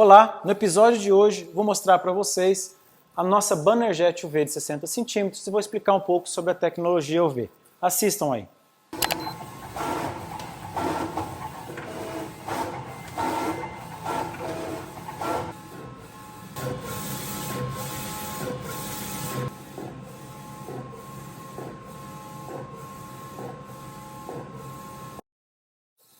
Olá, no episódio de hoje vou mostrar para vocês a nossa BannerJet UV de 60 centímetros e vou explicar um pouco sobre a tecnologia UV. Assistam aí.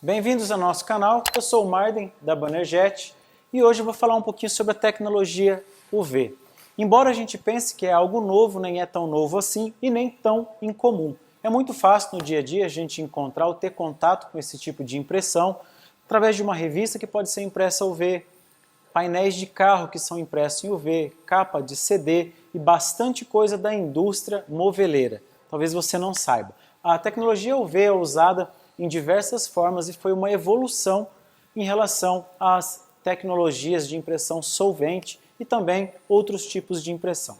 Bem-vindos ao nosso canal, eu sou o Marden da BannerJet e hoje eu vou falar um pouquinho sobre a tecnologia UV. Embora a gente pense que é algo novo, nem é tão novo assim e nem tão incomum. É muito fácil no dia a dia a gente encontrar ou ter contato com esse tipo de impressão através de uma revista que pode ser impressa UV, painéis de carro que são impressos em UV, capa de CD e bastante coisa da indústria moveleira. Talvez você não saiba. A tecnologia UV é usada em diversas formas e foi uma evolução em relação às tecnologias de impressão solvente e também outros tipos de impressão.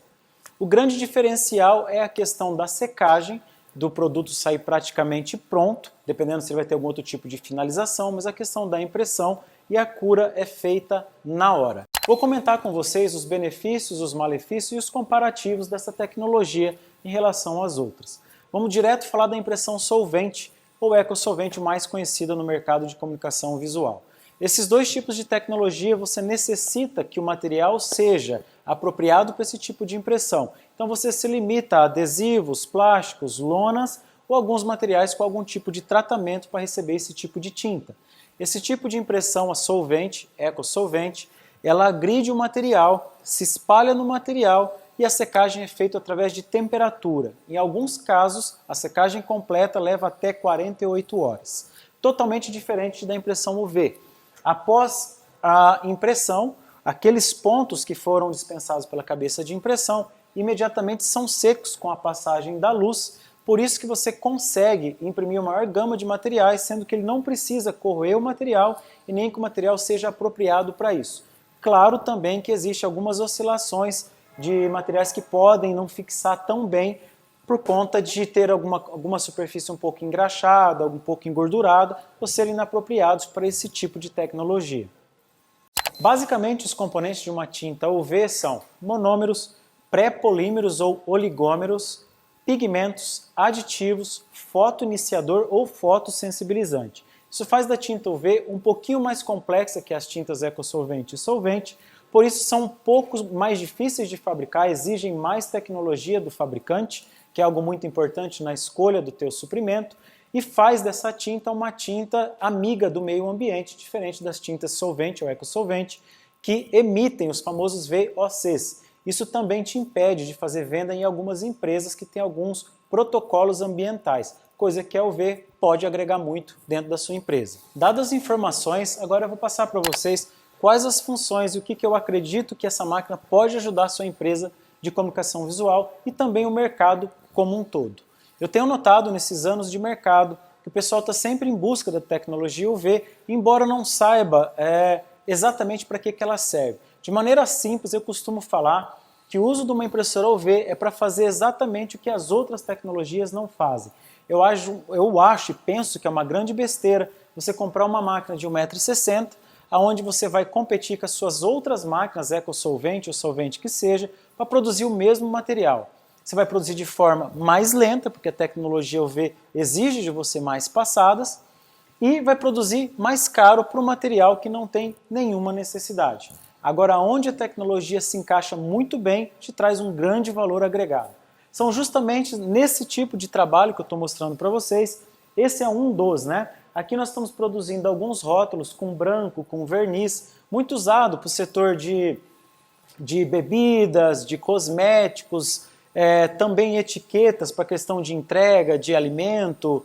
O grande diferencial é a questão da secagem, do produto sair praticamente pronto, dependendo se ele vai ter algum outro tipo de finalização, mas a questão da impressão e a cura é feita na hora. Vou comentar com vocês os benefícios, os malefícios e os comparativos dessa tecnologia em relação às outras. Vamos direto falar da impressão solvente, ou ecossolvente mais conhecida no mercado de comunicação visual. Esses dois tipos de tecnologia você necessita que o material seja apropriado para esse tipo de impressão. Então você se limita a adesivos, plásticos, lonas ou alguns materiais com algum tipo de tratamento para receber esse tipo de tinta. Esse tipo de impressão a solvente, ecossolvente, ela agride o material, se espalha no material e a secagem é feita através de temperatura. Em alguns casos, a secagem completa leva até 48 horas. Totalmente diferente da impressão UV. Após a impressão, aqueles pontos que foram dispensados pela cabeça de impressão imediatamente são secos com a passagem da luz, por isso que você consegue imprimir uma maior gama de materiais, sendo que ele não precisa corroer o material e nem que o material seja apropriado para isso. Claro também que existem algumas oscilações de materiais que podem não fixar tão bem por conta de ter alguma superfície um pouco engraxada, um pouco engordurada, ou serem inapropriados para esse tipo de tecnologia. Basicamente, os componentes de uma tinta UV são monômeros, pré-polímeros ou oligômeros, pigmentos, aditivos, fotoiniciador ou fotossensibilizante. Isso faz da tinta UV um pouquinho mais complexa que as tintas ecossolvente e solvente, por isso são um pouco mais difíceis de fabricar, exigem mais tecnologia do fabricante, que é algo muito importante na escolha do teu suprimento, e faz dessa tinta uma tinta amiga do meio ambiente, diferente das tintas solvente ou ecossolvente, que emitem os famosos VOCs. Isso também te impede de fazer venda em algumas empresas que têm alguns protocolos ambientais, coisa que a UV pode agregar muito dentro da sua empresa. Dadas as informações, agora eu vou passar para vocês quais as funções e o que eu acredito que essa máquina pode ajudar a sua empresa de comunicação visual e também o mercado como um todo. Eu tenho notado nesses anos de mercado que o pessoal está sempre em busca da tecnologia UV, embora não saiba exatamente para que ela serve. De maneira simples, eu costumo falar que o uso de uma impressora UV é para fazer exatamente o que as outras tecnologias não fazem. Eu acho e penso que é uma grande besteira você comprar uma máquina de 1,60 m, onde você vai competir com as suas outras máquinas, ecossolvente ou solvente que seja, para produzir o mesmo material. Você vai produzir de forma mais lenta, porque a tecnologia UV exige de você mais passadas, e vai produzir mais caro para um material que não tem nenhuma necessidade. Agora, onde a tecnologia se encaixa muito bem, te traz um grande valor agregado. São justamente nesse tipo de trabalho que eu estou mostrando para vocês. Esse é um dos, né? Aqui nós estamos produzindo alguns rótulos com branco, com verniz, muito usado para o setor de bebidas, de cosméticos, também etiquetas para questão de entrega, de alimento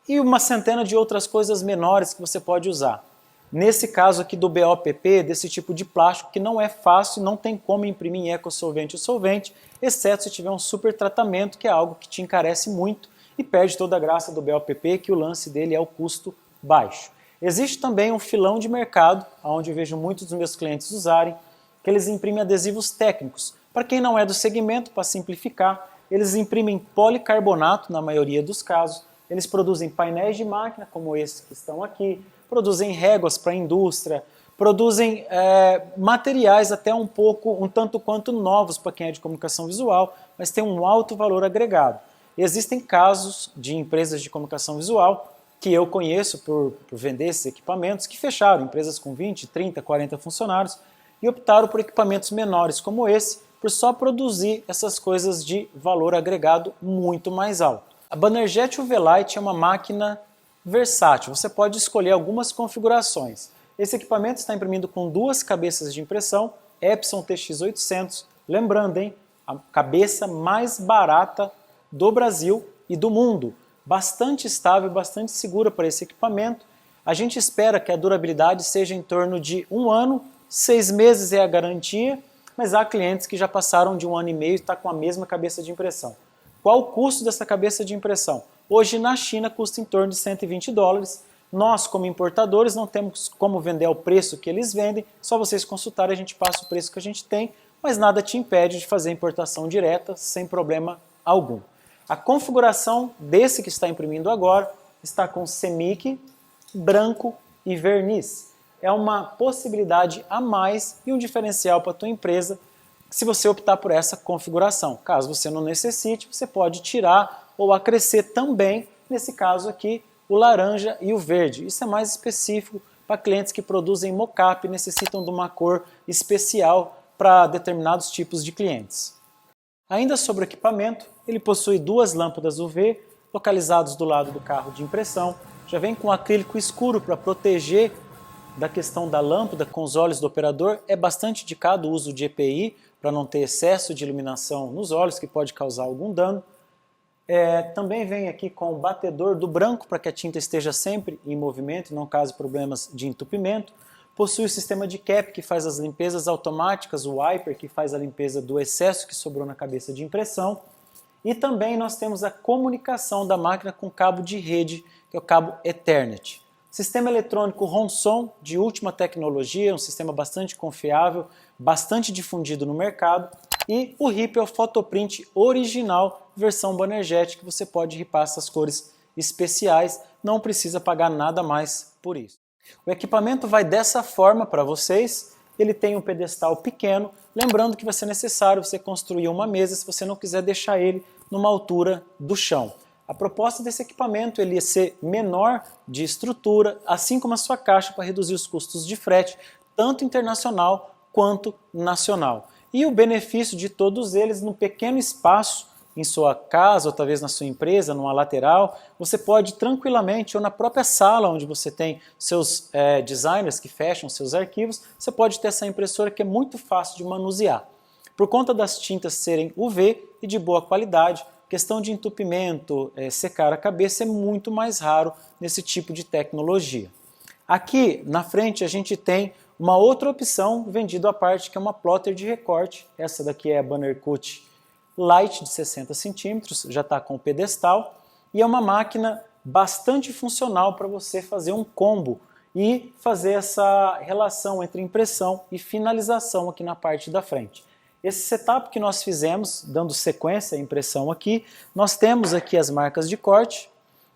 e uma centena de outras coisas menores que você pode usar. Nesse caso aqui do BOPP, desse tipo de plástico que não é fácil, não tem como imprimir em ecossolvente ou solvente, exceto se tiver um super tratamento, que é algo que te encarece muito e perde toda a graça do BOPP, que o lance dele é o custo baixo. Existe também um filão de mercado, onde eu vejo muitos dos meus clientes usarem, que eles imprimem adesivos técnicos. Para quem não é do segmento, para simplificar, eles imprimem policarbonato na maioria dos casos, eles produzem painéis de máquina, como esses que estão aqui, produzem réguas para a indústria, produzem materiais até um tanto quanto novos para quem é de comunicação visual, mas tem um alto valor agregado. Existem casos de empresas de comunicação visual que eu conheço por vender esses equipamentos, que fecharam, empresas com 20, 30, 40 funcionários, e optaram por equipamentos menores como esse, por só produzir essas coisas de valor agregado muito mais alto. A Bannerjet UV Light é uma máquina versátil, você pode escolher algumas configurações. Esse equipamento está imprimindo com duas cabeças de impressão, Epson TX800, lembrando, hein, a cabeça mais barata do Brasil e do mundo. Bastante estável, bastante segura para esse equipamento. A gente espera que a durabilidade seja em torno de 1 ano, 6 meses é a garantia, mas há clientes que já passaram de 1 ano e meio e estão com a mesma cabeça de impressão. Qual o custo dessa cabeça de impressão? Hoje na China custa em torno de $120. Nós, como importadores, não temos como vender ao preço que eles vendem, só vocês consultarem, a gente passa o preço que a gente tem, mas nada te impede de fazer a importação direta sem problema algum. A configuração desse que está imprimindo agora está com CMYK, branco e verniz. É uma possibilidade a mais e um diferencial para a tua empresa se você optar por essa configuração. Caso você não necessite, você pode tirar ou acrescer também, nesse caso aqui, o laranja e o verde. Isso é mais específico para clientes que produzem mockup e necessitam de uma cor especial para determinados tipos de clientes. Ainda sobre o equipamento, ele possui 2 lâmpadas UV localizadas do lado do carro de impressão, já vem com acrílico escuro para proteger da questão da lâmpada com os olhos do operador. É bastante indicado o uso de EPI para não ter excesso de iluminação nos olhos, que pode causar algum dano. Também vem aqui com o batedor do branco para que a tinta esteja sempre em movimento e não cause problemas de entupimento. Possui o sistema de cap que faz as limpezas automáticas, o wiper que faz a limpeza do excesso que sobrou na cabeça de impressão. E também nós temos a comunicação da máquina com cabo de rede, que é o cabo Ethernet. Sistema eletrônico Ronson de última tecnologia, um sistema bastante confiável, bastante difundido no mercado. E o RIP é o Photoprint original, versão Bannerjet, que você pode ripar essas cores especiais, não precisa pagar nada mais por isso. O equipamento vai dessa forma para vocês, ele tem um pedestal pequeno, lembrando que vai ser necessário você construir uma mesa se você não quiser deixar ele numa altura do chão. A proposta desse equipamento é ser menor de estrutura, assim como a sua caixa, para reduzir os custos de frete, tanto internacional quanto nacional. E o benefício de todos eles, num pequeno espaço, em sua casa ou talvez na sua empresa, numa lateral, você pode tranquilamente, ou na própria sala onde você tem seus designers que fecham seus arquivos, você pode ter essa impressora que é muito fácil de manusear. Por conta das tintas serem UV e de boa qualidade, questão de entupimento, secar a cabeça é muito mais raro nesse tipo de tecnologia. Aqui na frente a gente tem uma outra opção vendida à parte, que é uma plotter de recorte. Essa daqui é a Bannercut Light de 60 centímetros, já está com o pedestal, e é uma máquina bastante funcional para você fazer um combo e fazer essa relação entre impressão e finalização aqui na parte da frente. Esse setup que nós fizemos, dando sequência à impressão aqui, nós temos aqui as marcas de corte,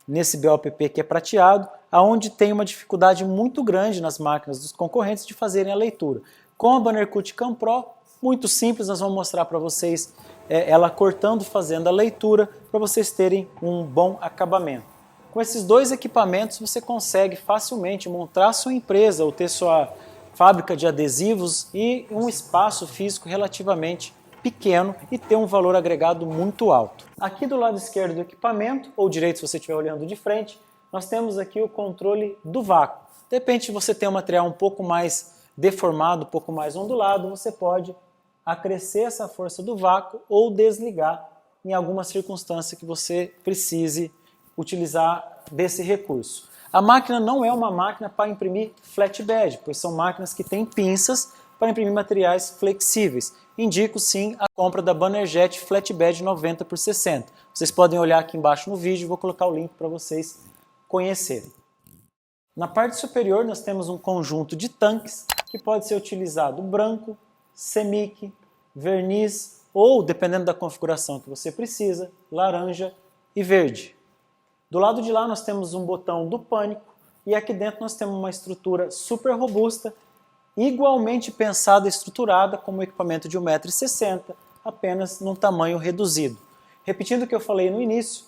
nesse BOPP que é prateado, aonde tem uma dificuldade muito grande nas máquinas dos concorrentes de fazerem a leitura. Com a Bannercut Cam Pro, muito simples, nós vamos mostrar para vocês ela cortando, fazendo a leitura, para vocês terem um bom acabamento. Com esses dois equipamentos você consegue facilmente montar a sua empresa ou ter sua fábrica de adesivos e um espaço físico relativamente pequeno e ter um valor agregado muito alto. Aqui do lado esquerdo do equipamento, ou direito se você estiver olhando de frente, nós temos aqui o controle do vácuo. De repente você tem um material um pouco mais deformado, um pouco mais ondulado, você pode acrescer essa força do vácuo ou desligar em alguma circunstância que você precise utilizar desse recurso. A máquina não é uma máquina para imprimir flatbed, pois são máquinas que têm pinças para imprimir materiais flexíveis. Indico sim a compra da Bannerjet Flatbed 90x60. Vocês podem olhar aqui embaixo no vídeo, vou colocar o link para vocês conhecerem. Na parte superior nós temos um conjunto de tanques que pode ser utilizado branco, CMYK, verniz ou, dependendo da configuração que você precisa, laranja e verde. Do lado de lá nós temos um botão do pânico e aqui dentro nós temos uma estrutura super robusta igualmente pensada e estruturada como um equipamento de 1,60 m, apenas num tamanho reduzido. Repetindo o que eu falei no início,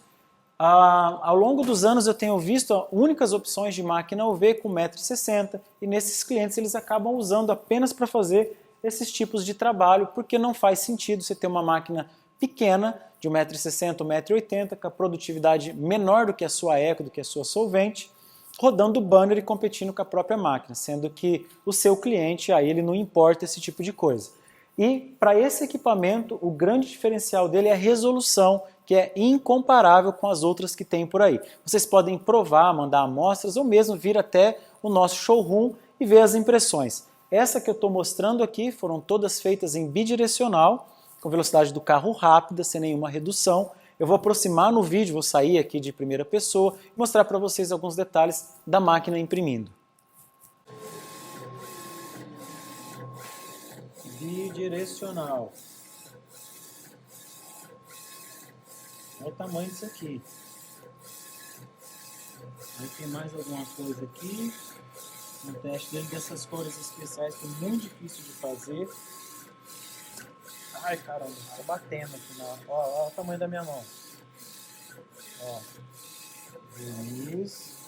ao longo dos anos eu tenho visto únicas opções de máquina UV com 1,60 m e nesses clientes eles acabam usando apenas para fazer esses tipos de trabalho, porque não faz sentido você ter uma máquina pequena de 1,60 m, 1,80 m, com a produtividade menor do que a sua eco, do que a sua solvente, rodando banner e competindo com a própria máquina, sendo que o seu cliente, aí ele não importa esse tipo de coisa. E para esse equipamento, o grande diferencial dele é a resolução, que é incomparável com as outras que tem por aí. Vocês podem provar, mandar amostras ou mesmo vir até o nosso showroom e ver as impressões. Essa que eu estou mostrando aqui foram todas feitas em bidirecional, com velocidade do carro rápida, sem nenhuma redução. Eu vou aproximar no vídeo, vou sair aqui de primeira pessoa e mostrar para vocês alguns detalhes da máquina imprimindo. Bidirecional. Olha o tamanho disso aqui. Aí tem mais alguma coisa aqui. Um teste dele dessas cores especiais que é muito difícil de fazer. Ai caramba, tá batendo aqui na... Ó o tamanho da minha mão. Ó. Verniz.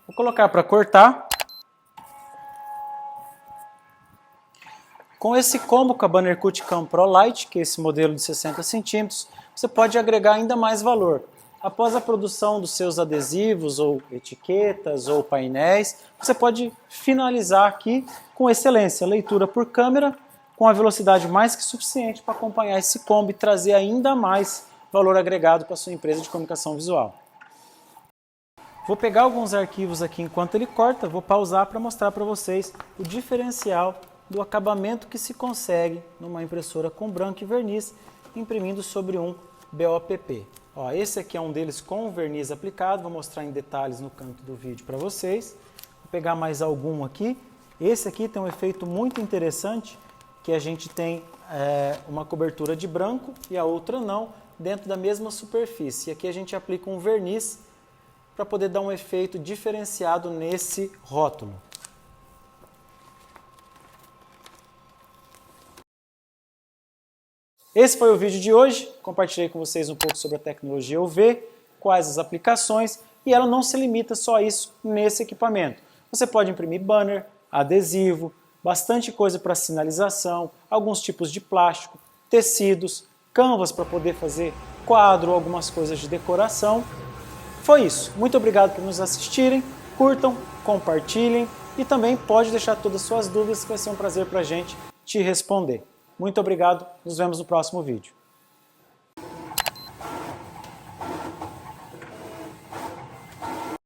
Vou colocar para cortar. Com esse combo com a Banner Cut Cam Pro Lite, que é esse modelo de 60 centímetros, você pode agregar ainda mais valor. Após a produção dos seus adesivos, ou etiquetas, ou painéis, você pode finalizar aqui com excelência, leitura por câmera, com a velocidade mais que suficiente para acompanhar esse combo e trazer ainda mais valor agregado para a sua empresa de comunicação visual. Vou pegar alguns arquivos aqui enquanto ele corta, vou pausar para mostrar para vocês o diferencial do acabamento que se consegue numa impressora com branco e verniz, imprimindo sobre um BOPP. Ó, esse aqui é um deles com verniz aplicado, vou mostrar em detalhes no canto do vídeo para vocês. Vou pegar mais algum aqui. Esse aqui tem um efeito muito interessante, que a gente tem uma cobertura de branco e a outra não, dentro da mesma superfície. E aqui a gente aplica um verniz para poder dar um efeito diferenciado nesse rótulo. Esse foi o vídeo de hoje, compartilhei com vocês um pouco sobre a tecnologia UV, quais as aplicações, e ela não se limita só a isso nesse equipamento. Você pode imprimir banner, adesivo, bastante coisa para sinalização, alguns tipos de plástico, tecidos, canvas para poder fazer quadro, algumas coisas de decoração. Foi isso. Muito obrigado por nos assistirem, curtam, compartilhem e também pode deixar todas as suas dúvidas que vai ser um prazer para a gente te responder. Muito obrigado, nos vemos no próximo vídeo.